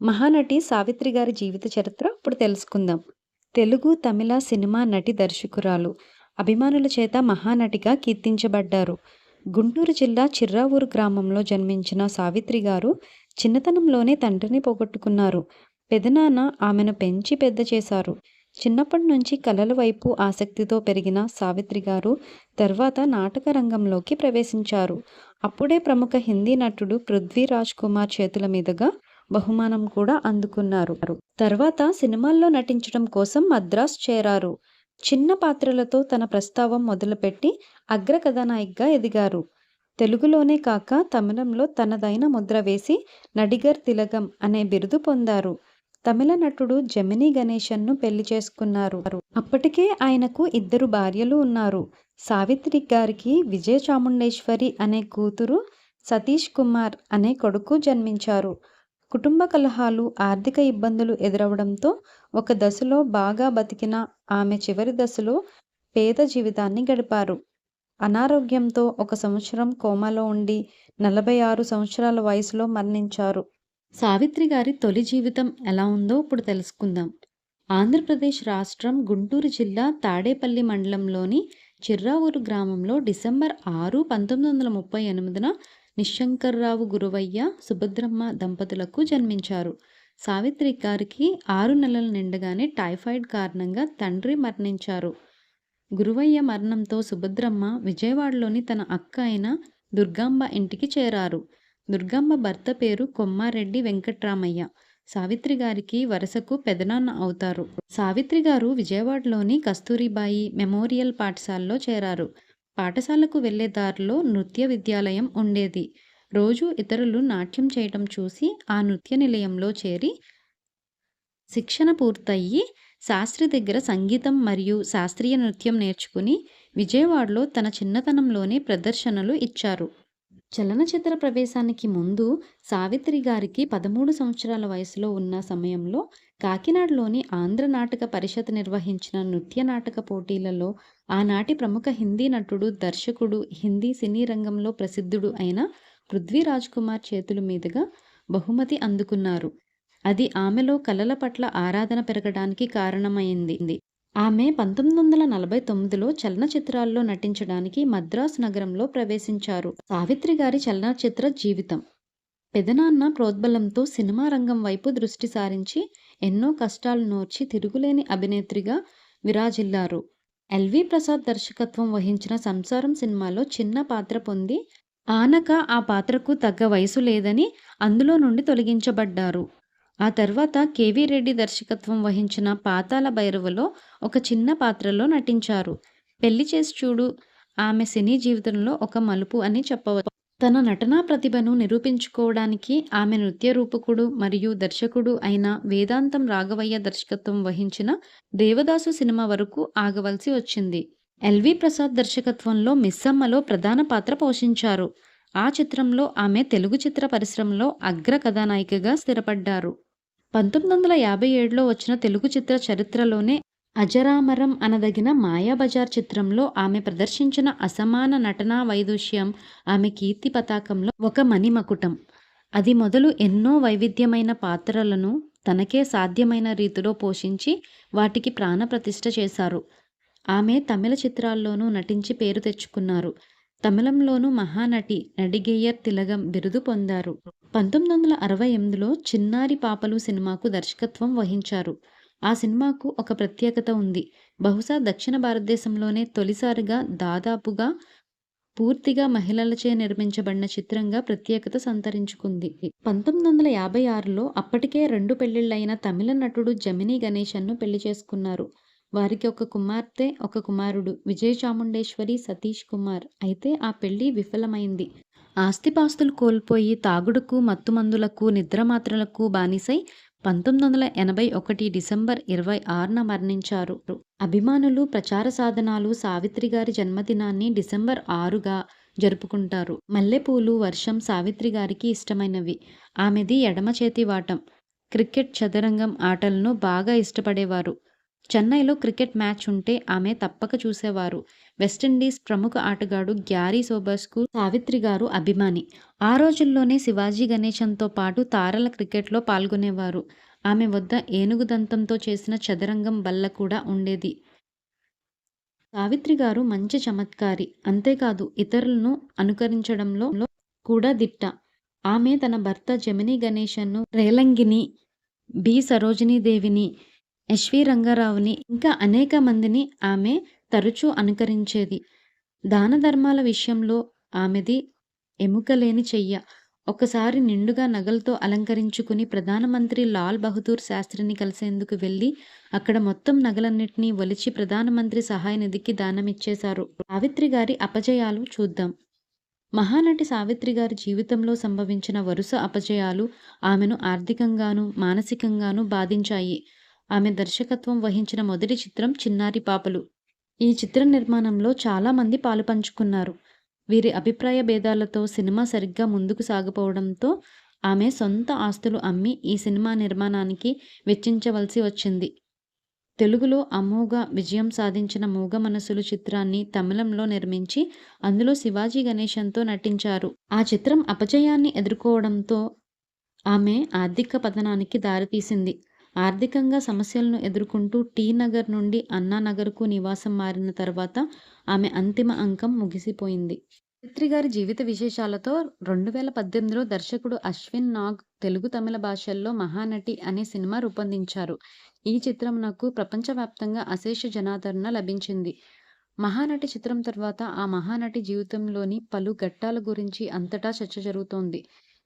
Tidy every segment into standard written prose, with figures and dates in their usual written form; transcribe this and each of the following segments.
మహానటి సావిత్రి గారి జీవిత చరిత్ర ఇప్పుడు తెలుసుకుందాం. తెలుగు, తమిళ సినిమా నటి, దర్శకురాలు. అభిమానుల చేత మహానటిగా కీర్తించబడ్డారు. గుంటూరు జిల్లా చిర్రావూరు గ్రామంలో జన్మించిన సావిత్రి గారు చిన్నతనంలోనే తండ్రిని పోగొట్టుకున్నారు. పెదనాన్న ఆమెను పెంచి పెద్ద చేశారు. చిన్నప్పటి నుంచి కళల వైపు ఆసక్తితో పెరిగిన సావిత్రి గారు తర్వాత నాటక రంగంలోకి ప్రవేశించారు. అప్పుడే ప్రముఖ హిందీ నటుడు పృథ్వీరాజ్ కుమార్ చేతుల మీదుగా బహుమానం కూడా అందుకున్నారు. తర్వాత సినిమాల్లో నటించడం కోసం మద్రాస్ చేరారు. చిన్న పాత్రలతో తన ప్రస్తావం మొదలుపెట్టి అగ్ర కథానాయికగా ఎదిగారు. తెలుగులోనే కాక తమిళంలో తనదైన ముద్ర వేసి నడిగర్ తిలగం అనే బిరుదు పొందారు. తమిళ నటుడు జెమినీ గణేశన్ను పెళ్లి చేసుకున్నారు. అప్పటికే ఆయనకు 2 భార్యలు ఉన్నారు. సావిత్రి గారికి విజయ చాముండేశ్వరి అనే కూతురు, సతీష్ కుమార్ అనే కొడుకు జన్మించారు. కుటుంబ కలహాలు, ఆర్థిక ఇబ్బందులు ఎదురవడంతో ఒక దశలో బాగా బతికిన ఆమె చివరి దశలో పేద జీవితాన్ని గడిపారు. అనారోగ్యంతో 1 సంవత్సరం కోమాలో ఉండి 46 సంవత్సరాల వయసులో మరణించారు. సావిత్రి గారి తొలి జీవితం ఎలా ఉందో ఇప్పుడు తెలుసుకుందాం. ఆంధ్రప్రదేశ్ రాష్ట్రం గుంటూరు జిల్లా తాడేపల్లి మండలంలోని చిర్రావూరు గ్రామంలో డిసెంబర్ 6, 1938న నిశంకర్రావు గురవయ్య, సుభద్రమ్మ దంపతులకు జన్మించారు. సావిత్రి గారికి 6 నెలలు నిండగానే టైఫాయిడ్ కారణంగా తండ్రి మరణించారు. గురవయ్య మరణంతో సుభద్రమ్మ విజయవాడలోని తన అక్క అయిన దుర్గాంబ ఇంటికి చేరారు. దుర్గాంబ భర్త పేరు కొమ్మారెడ్డి వెంకట్రామయ్య. సావిత్రి గారికి వరుసకు పెదనాన్న అవుతారు. సావిత్రి గారు విజయవాడలోని కస్తూరిబాయి మెమోరియల్ పాఠశాలలో చేరారు. పాఠశాలకు వెళ్లే దారిలో నృత్య విద్యాలయం ఉండేది. రోజు ఇతరులు నాట్యం చేయటం చూసి ఆ నృత్య నిలయంలో చేరి శిక్షణ పూర్తయ్యి శాస్త్రి దగ్గర సంగీతం మరియు శాస్త్రీయ నృత్యం నేర్చుకుని విజయవాడలో తన చిన్నతనంలోనే ప్రదర్శనలు ఇచ్చారు. చలనచిత్ర ప్రవేశానికి ముందు సావిత్రి గారికి 13 సంవత్సరాల వయసులో ఉన్న సమయంలో కాకినాడలోని ఆంధ్ర నాటక పరిషత్ నిర్వహించిన నృత్య నాటక పోటీలలో ఆనాటి ప్రముఖ హిందీ నటుడు, దర్శకుడు, హిందీ సినీ రంగంలో ప్రసిద్ధుడు అయిన పృథ్వీరాజ్ కుమార్ చేతుల మీదుగా బహుమతి అందుకున్నారు. అది ఆమెలో కళల పట్ల ఆరాధన పెరగడానికి కారణమైంది. ఆమె 1949లో చలనచిత్రాల్లో నటించడానికి మద్రాసు నగరంలో ప్రవేశించారు. సావిత్రి గారి చలనచిత్ర జీవితం. పెదనాన్న ప్రోద్బలంతో సినిమా రంగం వైపు దృష్టి సారించి ఎన్నో కష్టాలు నోర్చి తిరుగులేని అభినేత్రిగా విరాజిల్లారు. ఎల్వి ప్రసాద్ దర్శకత్వం వహించిన సంసారం సినిమాలో చిన్న పాత్ర పొంది ఆనక ఆ పాత్రకు తగ్గ వయసు లేదని అందులో నుండి తొలగించబడ్డారు. ఆ తర్వాత కెవి రెడ్డి దర్శకత్వం వహించిన పాతాళ భైరవలో ఒక చిన్న పాత్రలో నటించారు. పెళ్లి చేసి చూడు ఆమె సినీ జీవితంలో ఒక మలుపు అని చెప్పవచ్చు. తన నటనా ప్రతిభను నిరూపించుకోవడానికి ఆమె నృత్య రూపకుడు మరియు దర్శకుడు అయిన వేదాంతం రాఘవయ్య దర్శకత్వం వహించిన దేవదాసు సినిమా వరకు ఆగవలసి వచ్చింది. ఎల్వి ప్రసాద్ దర్శకత్వంలో మిస్సమ్మలో ప్రధాన పాత్ర పోషించారు. ఆ చిత్రంలో ఆమె తెలుగు చిత్ర పరిశ్రమలో అగ్ర కథానాయికగా స్థిరపడ్డారు. 1957లో వచ్చిన తెలుగు చిత్ర చరిత్రలోనే అజరామరం అనదగిన మాయాబజార్ చిత్రంలో ఆమె ప్రదర్శించిన అసమాన నటనా వైదుష్యం ఆమె కీర్తి పతాకంలో ఒక మణిమకుటం. అది మొదలు ఎన్నో వైవిధ్యమైన పాత్రలను తనకే సాధ్యమైన రీతిలో పోషించి వాటికి ప్రాణప్రతిష్ఠ చేశారు. ఆమె తమిళ చిత్రాల్లోనూ నటించి పేరు తెచ్చుకున్నారు. తమిళంలోనూ మహానటి, నడిగెయ్యర్ తిలగం బిరుదు పొందారు. 1968లో చిన్నారి పాపలు సినిమాకు దర్శకత్వం వహించారు. ఆ సినిమాకు ఒక ప్రత్యేకత ఉంది. బహుశా దక్షిణ భారతదేశంలోనే తొలిసారిగా దాదాపుగా పూర్తిగా మహిళలచే నిర్మించబడిన చిత్రంగా ప్రత్యేకత సంతరించుకుంది. 1956లో అప్పటికే 2 పెళ్లిళ్లైన తమిళ నటుడు జెమినీ గణేశన్ను పెళ్లి చేసుకున్నారు. వారికి ఒక కుమార్తె, ఒక కుమారుడు, విజయ చాముండేశ్వరి, సతీష్ కుమార్. అయితే ఆ పెళ్లి విఫలమైంది. ఆస్తిపాస్తులు కోల్పోయి తాగుడుకు, మత్తుమందులకు, నిద్రమాత్రలకు బానిసై 1981 డిసెంబర్ 26న మరణించారు. అభిమానులు, ప్రచార సాధనాలు సావిత్రి గారి జన్మదినాన్ని డిసెంబర్ 6గా జరుపుకుంటారు. మల్లెపూలు, వర్షం సావిత్రి గారికి ఇష్టమైనవి. ఆమెది ఎడమ చేతి వాటం. క్రికెట్, చదరంగం ఆటలను బాగా ఇష్టపడేవారు. చెన్నైలో క్రికెట్ మ్యాచ్ ఉంటే ఆమె తప్పక చూసేవారు. వెస్టిండీస్ ప్రముఖ ఆటగాడు గ్యారీ సోబర్స్కు సావిత్రి గారు అభిమాని. ఆ రోజుల్లోనే శివాజీ గణేశన్తో పాటు తారల క్రికెట్లో పాల్గొనేవారు. ఆమె వద్ద ఏనుగు దంతంతో చేసిన చదరంగం బల్ల కూడా ఉండేది. సావిత్రి గారు మంచి చమత్కారి. అంతేకాదు ఇతరులను అనుకరించడంలో కూడా దిట్ట. ఆమె తన భర్త జమినీ గణేశన్ను, రేలంగిని, బి సరోజినీదేవిని, ఎస్వి రంగారావుని ఇంకా అనేక మందిని ఆమె తరచూ అనుకరించేది. దాన ధర్మాల విషయంలో ఆమెది ఎముకలేని చెయ్య. ఒకసారి నిండుగా నగలతో అలంకరించుకుని ప్రధానమంత్రి లాల్ బహదూర్ శాస్త్రిని కలిసేందుకు వెళ్ళి అక్కడ మొత్తం నగలన్నిటినీ ఒలిచి ప్రధానమంత్రి సహాయ నిధికి దానమిచ్చేశారు. సావిత్రి గారి అపజయాలు చూద్దాం. మహానటి సావిత్రి గారి జీవితంలో సంభవించిన వరుస అపజయాలు ఆమెను ఆర్థికంగానూ మానసికంగానూ బాధించాయి. ఆమె దర్శకత్వం వహించిన మొదటి చిత్రం చిన్నారి పాపలు. ఈ చిత్ర నిర్మాణంలో చాలామంది పాలుపంచుకున్నారు. వీరి అభిప్రాయ భేదాలతో సినిమా సరిగ్గా ముందుకు సాగపోవడంతో ఆమె సొంత ఆస్తులు అమ్మి ఈ సినిమా నిర్మాణానికి వెచ్చించవలసి వచ్చింది. తెలుగులో అమోఘ విజయం సాధించిన మూగ మనసులు చిత్రాన్ని తమిళంలో నిర్మించి అందులో శివాజీ గణేశన్తో నటించారు. ఆ చిత్రం అపజయాన్ని ఎదుర్కోవడంతో ఆమె ఆర్థిక పతనానికి దారితీసింది. ఆర్థికంగా సమస్యలను ఎదుర్కొంటూ టీ నగర్ నుండి అన్నానగర్కు నివాసం మారిన తర్వాత ఆమె అంతిమ అంకం ముగిసిపోయింది. సావిత్రి గారి జీవిత విశేషాలతో 2018లో దర్శకుడు అశ్విన్ నాగ్ తెలుగు తమిళ భాషల్లో మహానటి అనే సినిమా రూపొందించారు. ఈ చిత్రంనకు ప్రపంచవ్యాప్తంగా అశేష జనాదరణ లభించింది. మహానటి చిత్రం తర్వాత ఆ మహానటి జీవితంలోని పలు ఘట్టాల గురించి అంతటా చర్చ జరుగుతోంది.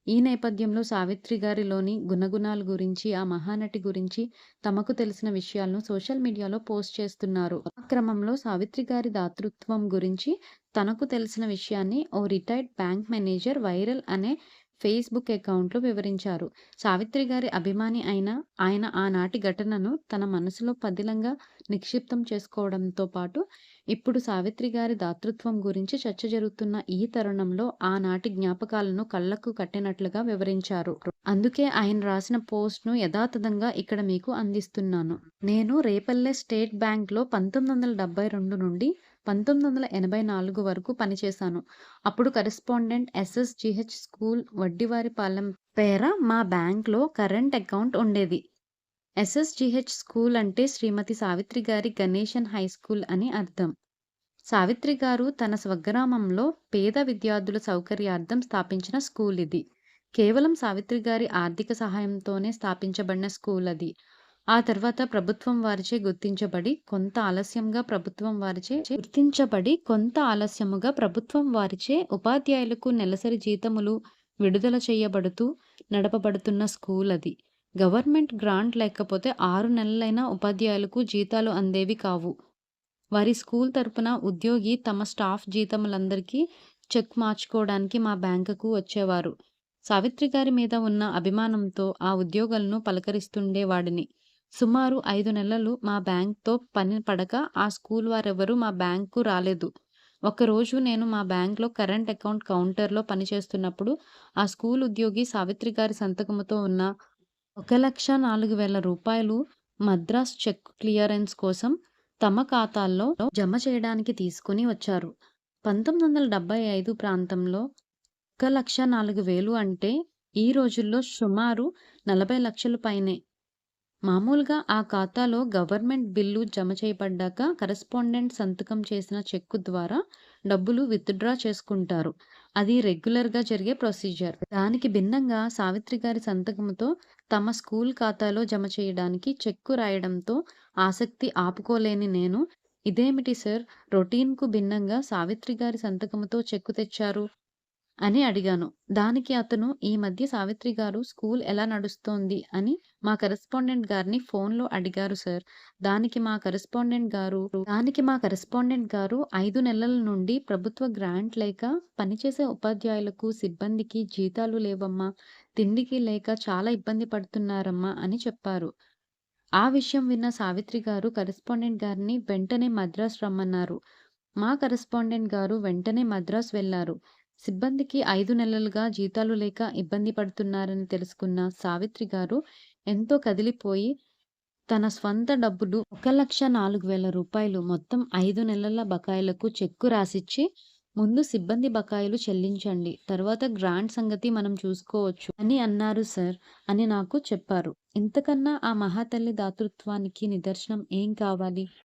ఈ నేపథ్యంలో సావిత్రి గారిలోని గుణగుణాల గురించి, ఆ మహానటి గురించి తమకు తెలిసిన విషయాలను సోషల్ మీడియాలో పోస్ట్ చేస్తున్నారు. ఆ క్రమంలో సావిత్రి గారి దాతృత్వం గురించి తనకు తెలిసిన విషయాన్ని ఓ రిటైర్డ్ బ్యాంక్ మేనేజర్ వైరల్ అనే ఫేస్బుక్ అకౌంట్లో వివరించారు. సావిత్రి గారి అభిమాని అయిన ఆయన ఆనాటి ఘటనను తన మనసులో పదిలంగా నిక్షిప్తం చేసుకోవడంతో పాటు ఇప్పుడు సావిత్రి గారి దాతృత్వం గురించి చర్చ జరుగుతున్న ఈ తరుణంలో ఆనాటి జ్ఞాపకాలను కళ్లకు కట్టినట్లుగా వివరించారు. అందుకే ఆయన రాసిన పోస్ట్ను యథాతథంగా ఇక్కడ మీకు అందిస్తున్నాను. నేను రేపల్లె స్టేట్ బ్యాంక్లో 1972 నుండి 1984 వరకు పనిచేశాను. అప్పుడు కరెస్పాండెంట్ ఎస్ఎస్జీహెచ్ స్కూల్ వడ్డివారిపాలెం పేర మా బ్యాంక్లో కరెంట్ అకౌంట్ ఉండేది. ఎస్ఎస్జీహెచ్ స్కూల్ అంటే శ్రీమతి సావిత్రి గారి గణేశన్ హై స్కూల్ అని అర్థం. సావిత్రి గారు తన స్వగ్రామంలో పేద విద్యార్థుల సౌకర్యార్థం స్థాపించిన స్కూల్ ఇది. కేవలం సావిత్రి గారి ఆర్థిక సహాయంతోనే స్థాపించబడిన స్కూల్ అది. ఆ తర్వాత ప్రభుత్వం వారిచే గుర్తించబడి కొంత ఆలస్యముగా ప్రభుత్వం వారిచే ఉపాధ్యాయులకు నెలసరి జీతములు విడుదల చేయబడుతూ నడపబడుతున్న స్కూల్ అది. గవర్నమెంట్ గ్రాంట్ లేకపోతే 6 నెలలైనా ఉపాధ్యాయులకు జీతాలు అందేవి కావు. వారి స్కూల్ తరపున ఉద్యోగి తమ స్టాఫ్ జీతములందరికీ చెక్ మార్చుకోవడానికి మా బ్యాంకుకు వచ్చేవారు. సావిత్రి గారి మీద ఉన్న అభిమానంతో ఆ ఉద్యోగులను పలకరిస్తుండేవాడిని. సుమారు 5 నెలలు మా బ్యాంక్తో పని పడక ఆ స్కూల్ వారెవరూ మా బ్యాంకు రాలేదు. ఒకరోజు నేను మా బ్యాంక్లో కరెంట్ అకౌంట్ కౌంటర్లో పనిచేస్తున్నప్పుడు ఆ స్కూల్ ఉద్యోగి సావిత్రి గారి సంతకముతో ఉన్న 1,04,000 రూపాయలు మద్రాస్ చెక్ క్లియరెన్స్ కోసం తమ ఖాతాల్లో జమ చేయడానికి తీసుకుని వచ్చారు. 1975 ప్రాంతంలో 1,04,000 అంటే ఈ రోజుల్లో సుమారు 40 లక్షలు పైనే. మామూలుగా ఆ ఖాతాలో గవర్నమెంట్ బిల్లు జమ చేయబడ్డాక కరెస్పాండెంట్ సంతకం చేసిన చెక్కు ద్వారా డబ్బులు విత్డ్రా చేసుకుంటారు. అది రెగ్యులర్గా జరిగే ప్రొసీజర్. దానికి భిన్నంగా సావిత్రి గారి సంతకంతో తమ స్కూల్ ఖాతాలో జమ చేయడానికి చెక్కు రాయడంతో ఆసక్తి ఆపుకోలేని నేను, ఇదేమిటి సార్, రొటీన్కు భిన్నంగా సావిత్రి గారి సంతకంతో చెక్కు తెచ్చారు అని అడిగాను. దానికి అతను, ఈ మధ్య సావిత్రి గారు స్కూల్ ఎలా నడుస్తోంది అని మా కరెస్పాండెంట్ గారిని ఫోన్లో అడిగారు సార్. దానికి మా కరెస్పాండెంట్ గారు 5 నెలల నుండి ప్రభుత్వ గ్రాంట్ లేక పనిచేసే ఉపాధ్యాయులకు సిబ్బందికి జీతాలు లేవమ్మా, తిండికి లేక చాలా ఇబ్బంది పడుతున్నారమ్మా అని చెప్పారు. ఆ విషయం విన్న సావిత్రి గారు కరెస్పాండెంట్ గారిని వెంటనే మద్రాస్ రమ్మన్నారు. మా కరెస్పాండెంట్ గారు వెంటనే మద్రాస్ వెళ్లారు. సిబ్బందికి 5 నెలలుగా జీతాలు లేక ఇబ్బంది పడుతున్నారని తెలుసుకున్న సావిత్రి గారు ఎంతో కదిలిపోయి, తన స్వంత డబ్బులు రూ. 1,04,000 మొత్తం 5 నెలల బకాయిలకు చెక్కు రాసిచ్చి, "ముందు సిబ్బంది బకాయిలు చెల్లించండి. తర్వాత గ్రాంట్ సంగతి మనం చూసుకోవచ్చు" అని అన్నారు సార్ అని నాకు చెప్పారు. ఇంతకన్నా ఆ మహాతల్లి దాతృత్వానికి నిదర్శనం ఏం కావాలి?